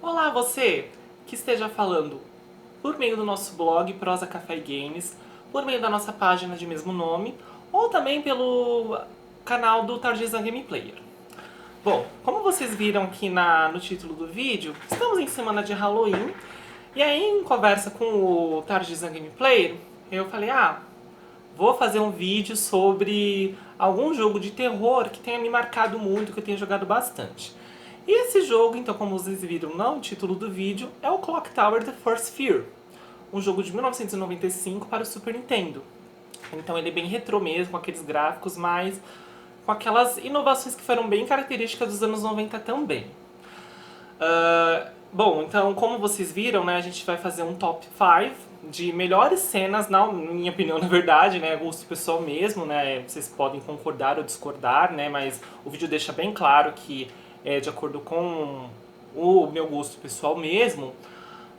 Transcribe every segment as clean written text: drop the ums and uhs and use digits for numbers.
Olá, você que esteja falando por meio do nosso blog Prosa Café e Games, por meio da nossa página de mesmo nome, ou também pelo canal do Tarzan Game Player. Bom, como vocês viram aqui no título do vídeo, estamos em semana de Halloween, e aí em conversa com o Tarzan Game Player, eu falei, vou fazer um vídeo sobre algum jogo de terror que tenha me marcado muito, que eu tenha jogado bastante. E esse jogo, então, como vocês viram no título do vídeo, é o Clock Tower The First Fear, um jogo de 1995 para o Super Nintendo. Então ele é bem retrô mesmo, com aqueles gráficos, mas com aquelas inovações que foram bem características dos anos 90 também. Bom, então como vocês viram, né, a gente vai fazer um top 5 de melhores cenas, na minha opinião, na verdade, né, gosto pessoal mesmo, né, vocês podem concordar ou discordar, né, mas o vídeo deixa bem claro que é de acordo com o meu gosto pessoal mesmo,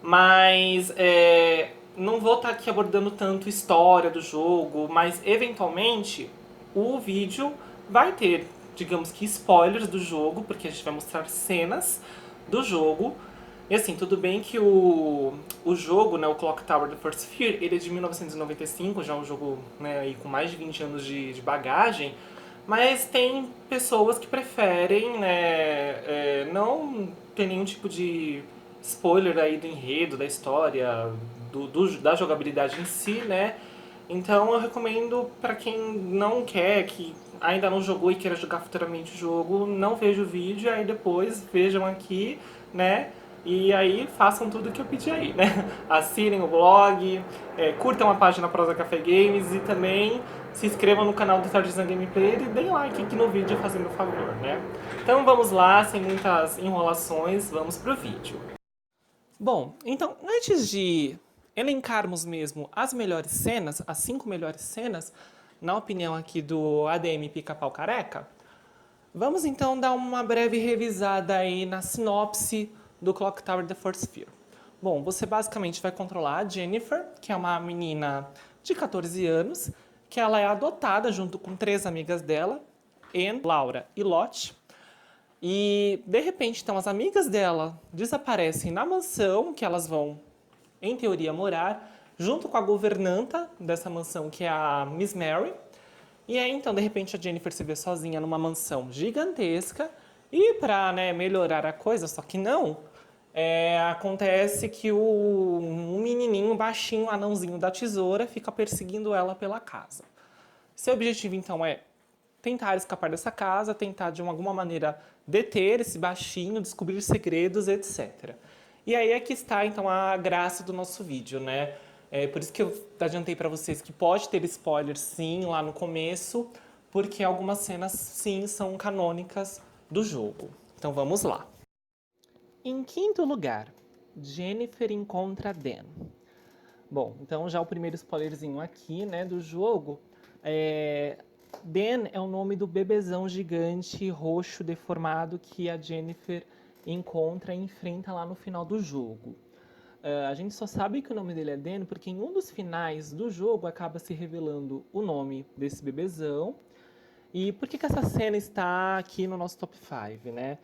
mas não vou estar aqui abordando tanto história do jogo, mas eventualmente o vídeo vai ter, digamos que spoilers do jogo, porque a gente vai mostrar cenas do jogo. E assim, tudo bem que o jogo, né, o Clock Tower The First Fear, ele é de 1995, já é um jogo, né, aí com mais de 20 anos de bagagem, mas tem pessoas que preferem, né, não ter nenhum tipo de spoiler aí do enredo, da história, da jogabilidade em si, né? Então eu recomendo para quem não quer, que ainda não jogou e queira jogar futuramente o jogo, não veja o vídeo, aí depois vejam aqui, né? E aí façam tudo que eu pedi aí, né? Assinem o blog, curtam a página Prosa Café Games e também se inscrevam no canal do Tarzan Gameplay e deem like aqui no vídeo fazendo favor, né? Então vamos lá, sem muitas enrolações, vamos pro vídeo. Bom, então antes de elencarmos mesmo as melhores cenas, as 5 melhores cenas, na opinião aqui do ADM Pica-Pau Careca, vamos então dar uma breve revisada aí na sinopse do Clock Tower The First Fear. Bom, você basicamente vai controlar a Jennifer, que é uma menina de 14 anos, que ela é adotada junto com 3 amigas dela, Anne, Laura e Lottie. E, de repente, então, as amigas dela desaparecem na mansão que elas vão, em teoria, morar, junto com a governanta dessa mansão, que é a Miss Mary. E aí, então, de repente, a Jennifer se vê sozinha numa mansão gigantesca. E para, né, melhorar a coisa, só que não, acontece que um menininho baixinho, anãozinho da tesoura, fica perseguindo ela pela casa. Seu objetivo, então, é tentar escapar dessa casa, tentar de alguma maneira deter esse baixinho, descobrir segredos, etc. E aí é que está então a graça do nosso vídeo, né? É por isso que eu adiantei para vocês que pode ter spoiler sim lá no começo, porque algumas cenas sim são canônicas do jogo. Então vamos lá. Em quinto lugar, Jennifer encontra Dan. Bom, então já o primeiro spoilerzinho aqui, né, do jogo. Dan é o nome do bebezão gigante, roxo, deformado que a Jennifer encontra e enfrenta lá no final do jogo. A gente só sabe que o nome dele é Dan porque em um dos finais do jogo acaba se revelando o nome desse bebezão. E por que essa cena está aqui no nosso top 5, né?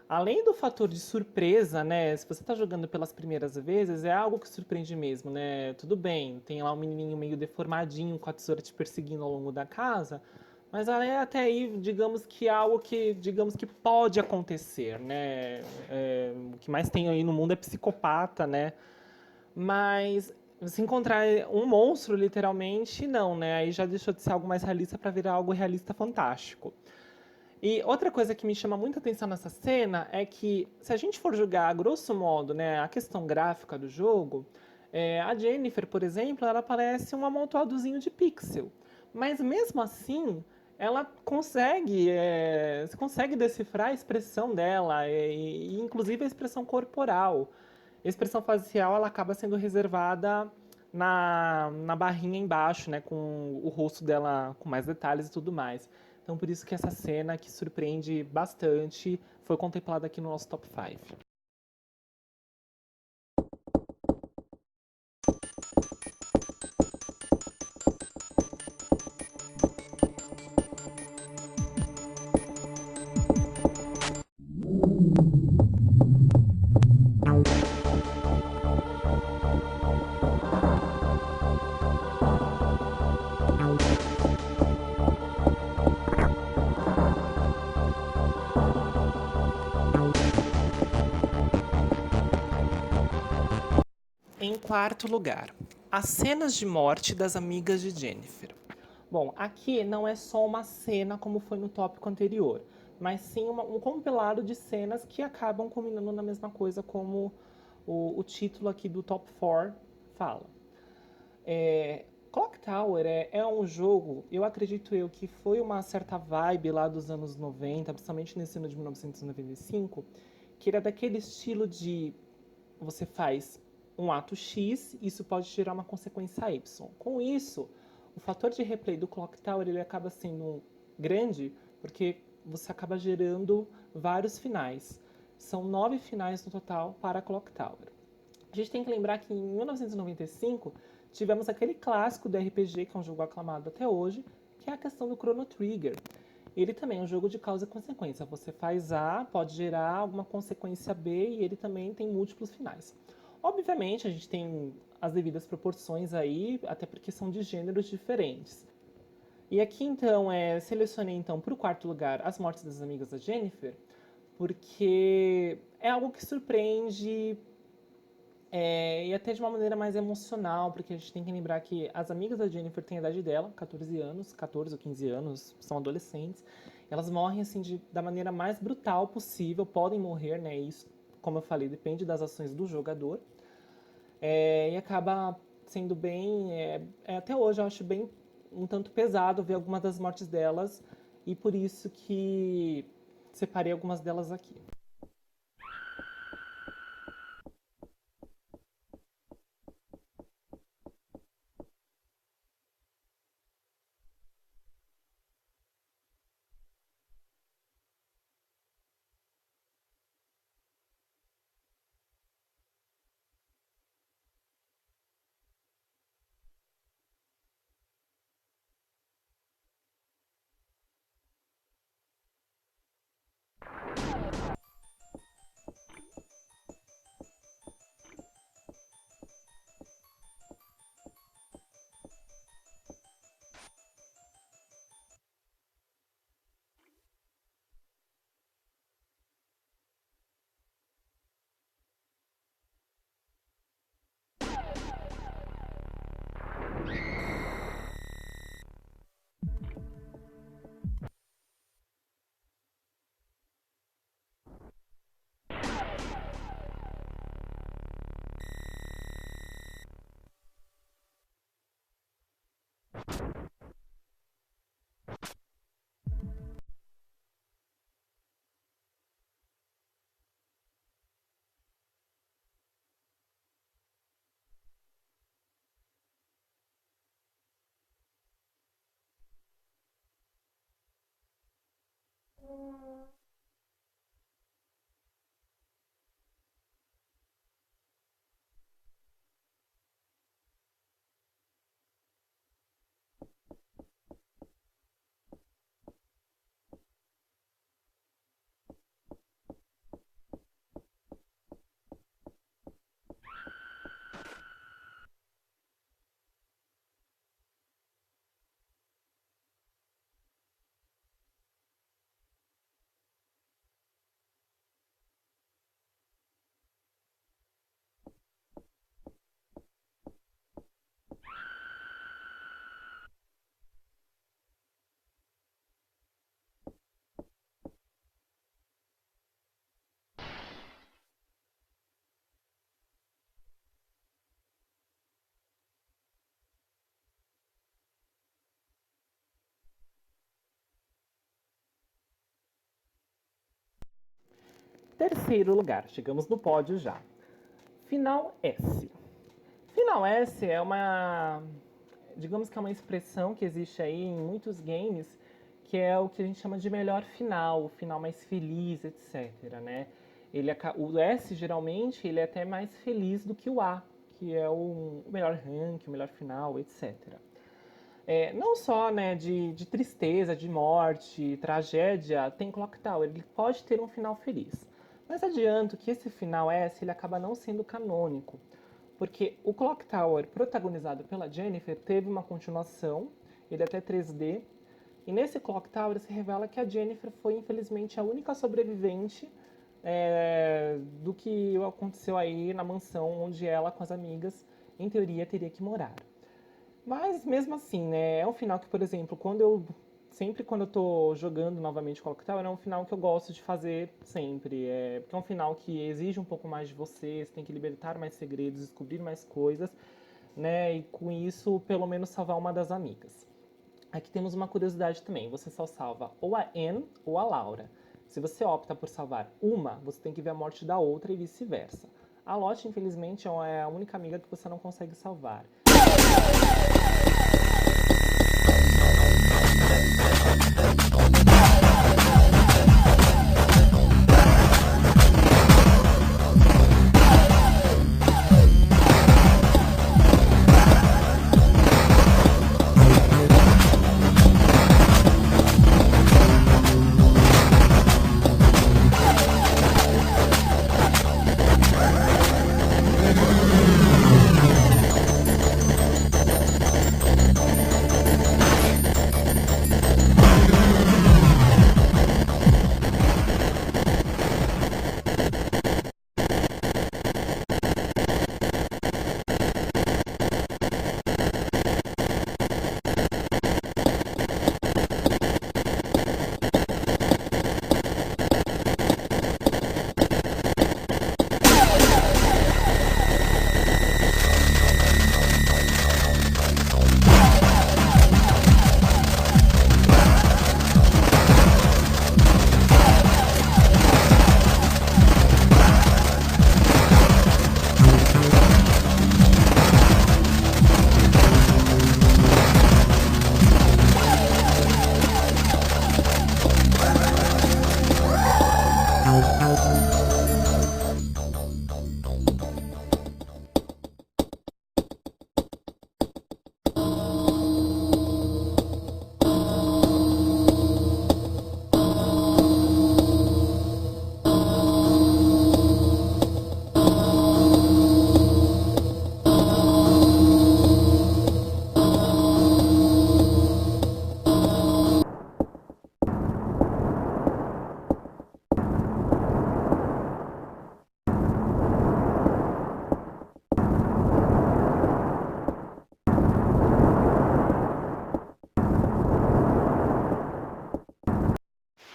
Além do fator de surpresa, né? Se você está jogando pelas primeiras vezes, é algo que surpreende mesmo, né? Tudo bem, tem lá um menininho meio deformadinho com a tesoura te perseguindo ao longo da casa, mas é até aí, digamos que algo que, digamos que pode acontecer, né? O que mais tem aí no mundo é psicopata, né? Mas se encontrar um monstro, literalmente, não, né? Aí já deixou de ser algo mais realista para virar algo realista fantástico. E outra coisa que me chama muita atenção nessa cena é que, se a gente for julgar, grosso modo, né, a questão gráfica do jogo, a Jennifer, por exemplo, ela parece um amontoadozinho de pixel. Mas mesmo assim, ela consegue, você consegue decifrar a expressão dela, e inclusive a expressão corporal. A expressão facial ela acaba sendo reservada na barrinha embaixo, né, com o rosto dela com mais detalhes e tudo mais. Então, por isso que essa cena, que surpreende bastante, foi contemplada aqui no nosso top 5. Em quarto lugar, as cenas de morte das amigas de Jennifer. Bom, aqui não é só uma cena como foi no tópico anterior, mas sim um compilado de cenas que acabam combinando na mesma coisa como o título aqui do Top 4 fala. Clock Tower é um jogo, eu acredito eu, que foi uma certa vibe lá dos anos 90, principalmente nesse ano de 1995, que era daquele estilo de você faz um ato X, isso pode gerar uma consequência Y. Com isso, o fator de replay do Clock Tower ele acaba sendo grande, porque você acaba gerando vários finais. São 9 finais no total para a Clock Tower. A gente tem que lembrar que em 1995 tivemos aquele clássico do RPG, que é um jogo aclamado até hoje, que é a questão do Chrono Trigger. Ele também é um jogo de causa e consequência. Você faz A, pode gerar alguma consequência B e ele também tem múltiplos finais. Obviamente, a gente tem as devidas proporções aí, até porque são de gêneros diferentes. E aqui então, selecionei então para o quarto lugar As Mortes das Amigas da Jennifer, porque é algo que surpreende e até de uma maneira mais emocional, porque a gente tem que lembrar que as amigas da Jennifer têm a idade dela, 14 anos, 14 ou 15 anos, são adolescentes. Elas morrem assim da maneira mais brutal possível, podem morrer, né? Isso, como eu falei, depende das ações do jogador. E acaba sendo bem. Até hoje eu acho bem um tanto pesado ver algumas das mortes delas, e por isso que separei algumas delas aqui. Terceiro lugar, chegamos no pódio já. Final S. Final S é uma, digamos que é uma expressão que existe aí em muitos games, que é o que a gente chama de melhor final, o final mais feliz, etc, né? O S geralmente ele é até mais feliz do que o A, que é o melhor rank, o melhor final, etc. Não só né, de tristeza, de morte, tragédia, tem Clock Tower, ele pode ter um final feliz. Mas adianto que esse final S ele acaba não sendo canônico, porque o Clock Tower, protagonizado pela Jennifer, teve uma continuação, ele é até 3D, e nesse Clock Tower se revela que a Jennifer foi infelizmente a única sobrevivente que aconteceu aí na mansão onde ela com as amigas, em teoria, teria que morar. Mas mesmo assim, né, é um final que, por exemplo, sempre quando eu tô jogando novamente Clock Tower, é um final que eu gosto de fazer sempre. Porque é um final que exige um pouco mais de você tem que libertar mais segredos, descobrir mais coisas, né? E com isso, pelo menos salvar uma das amigas. Aqui temos uma curiosidade também, você só salva ou a Anne ou a Laura. Se você opta por salvar uma, você tem que ver a morte da outra e vice-versa. A Lottie, infelizmente, é a única amiga que você não consegue salvar.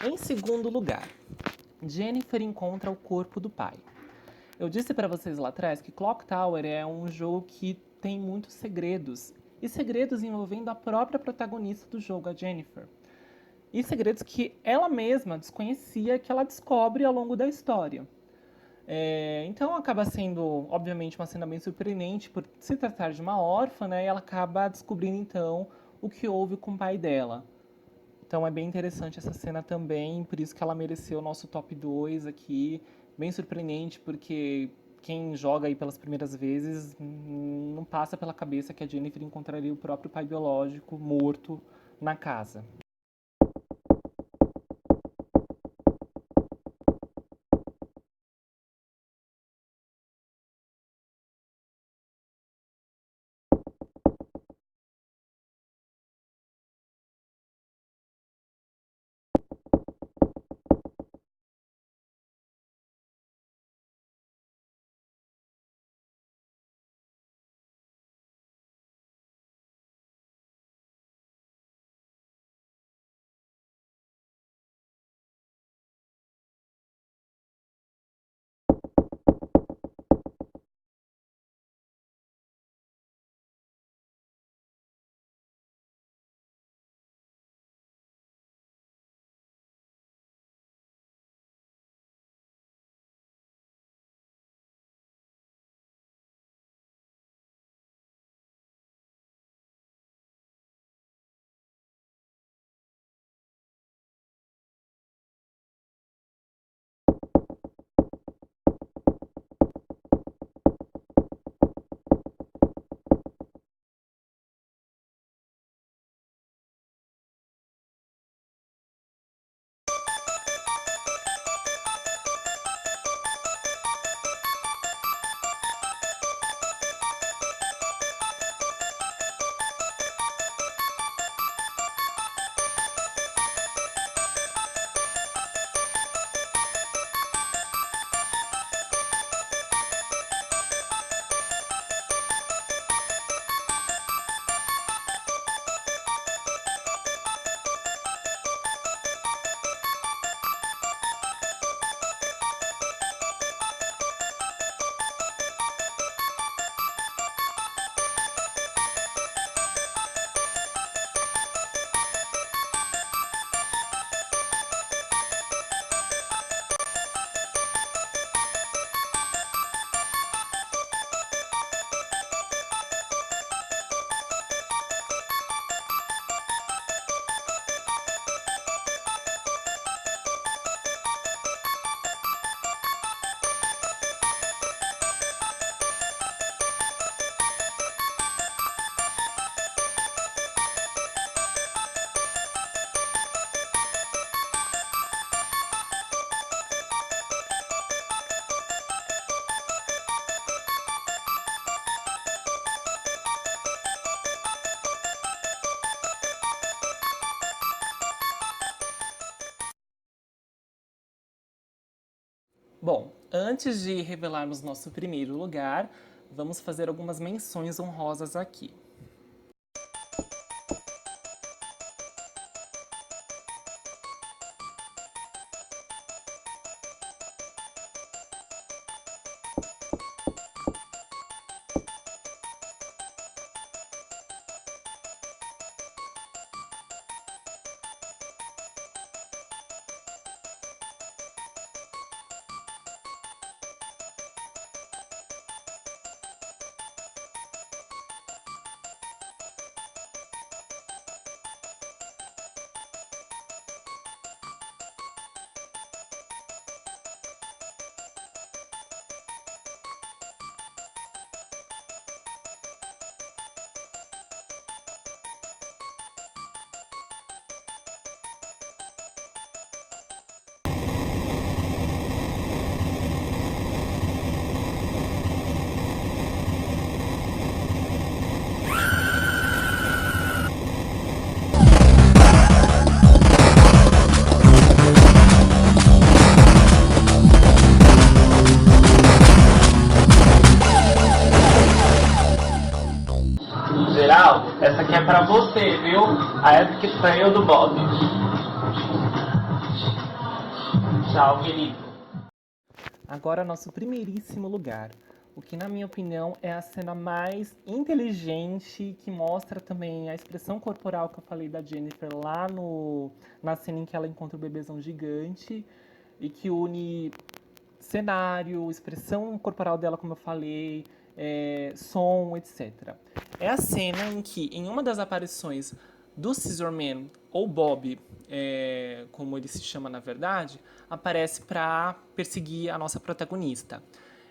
Em segundo lugar, Jennifer encontra o corpo do pai. Eu disse para vocês lá atrás que Clock Tower é um jogo que tem muitos segredos, e segredos envolvendo a própria protagonista do jogo, a Jennifer. E segredos que ela mesma desconhecia, que ela descobre ao longo da história. Então acaba sendo, obviamente, uma cena bem surpreendente por se tratar de uma órfã, né? E ela acaba descobrindo então o que houve com o pai dela. Então é bem interessante essa cena também, por isso que ela mereceu o nosso top 2 aqui. Bem surpreendente, porque quem joga aí pelas primeiras vezes não passa pela cabeça que a Jennifer encontraria o próprio pai biológico morto na casa. Bom, antes de revelarmos nosso primeiro lugar, vamos fazer algumas menções honrosas aqui. Geraldo, essa aqui é pra você, viu? A Epic Fail do Bob. Tchau, querido. Agora, nosso primeiríssimo lugar. O que, na minha opinião, é a cena mais inteligente, que mostra também a expressão corporal que eu falei da Jennifer lá na cena em que ela encontra o bebezão gigante e que une cenário, expressão corporal dela, como eu falei, som, etc. É a cena em que, em uma das aparições do Scissorman, ou Bob, como ele se chama na verdade, aparece para perseguir a nossa protagonista.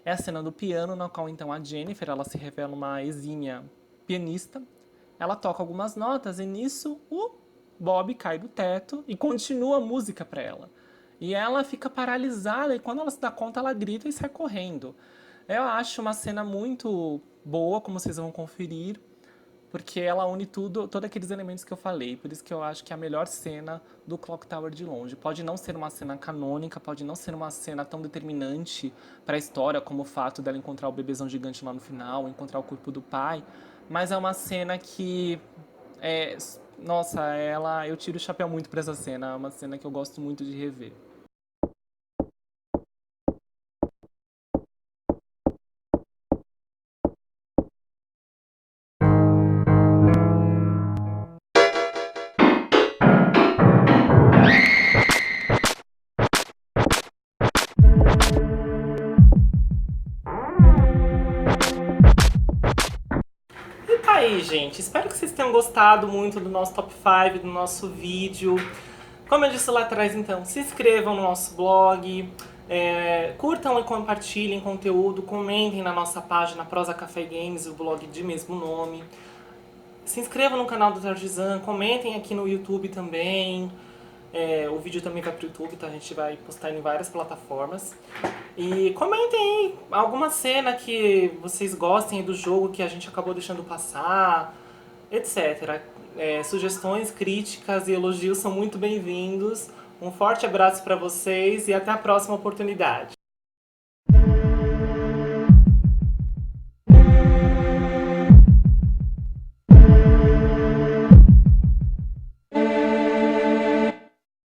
É a cena do piano, na qual então a Jennifer ela se revela uma exímia pianista. Ela toca algumas notas e nisso o Bob cai do teto e continua a música para ela. E ela fica paralisada e quando ela se dá conta ela grita e sai correndo. Eu acho uma cena muito boa, como vocês vão conferir, porque ela une tudo, todos aqueles elementos que eu falei. Por isso que eu acho que é a melhor cena do Clock Tower de longe. Pode não ser uma cena canônica, pode não ser uma cena tão determinante para a história como o fato dela encontrar o bebezão gigante lá no final, encontrar o corpo do pai, mas é uma cena que nossa, eu tiro o chapéu muito para essa cena, é uma cena que eu gosto muito de rever. E tá aí, gente. Espero que vocês tenham gostado muito do nosso Top 5, do nosso vídeo. Como eu disse lá atrás, então, se inscrevam no nosso blog, curtam e compartilhem conteúdo, comentem na nossa página Prosa Café Games, o blog de mesmo nome. Se inscrevam no canal do Tarzan, comentem aqui no YouTube também. O vídeo também vai pro YouTube, tá? A gente vai postar em várias plataformas. E comentem aí alguma cena que vocês gostem do jogo que a gente acabou deixando passar, etc. Sugestões, críticas e elogios são muito bem-vindos. Um forte abraço para vocês e até a próxima oportunidade.